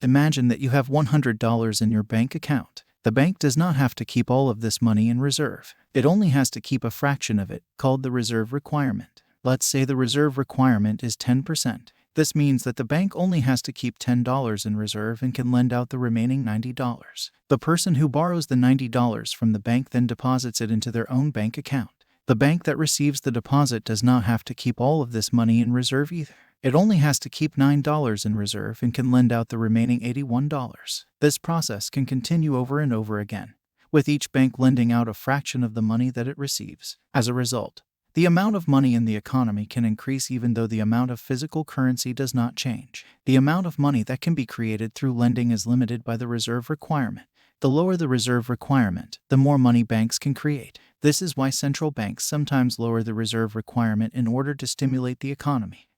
Imagine that you have $100 in your bank account. The bank does not have to keep all of this money in reserve. It only has to keep a fraction of it, called the reserve requirement. Let's say the reserve requirement is 10%. This means that the bank only has to keep $10 in reserve and can lend out the remaining $90. The person who borrows the $90 from the bank then deposits it into their own bank account. The bank that receives the deposit does not have to keep all of this money in reserve either. It only has to keep $9 in reserve and can lend out the remaining $81. This process can continue over and over again, with each bank lending out a fraction of the money that it receives. As a result, the amount of money in the economy can increase even though the amount of physical currency does not change. The amount of money that can be created through lending is limited by the reserve requirement. The lower the reserve requirement, the more money banks can create. This is why central banks sometimes lower the reserve requirement in order to stimulate the economy.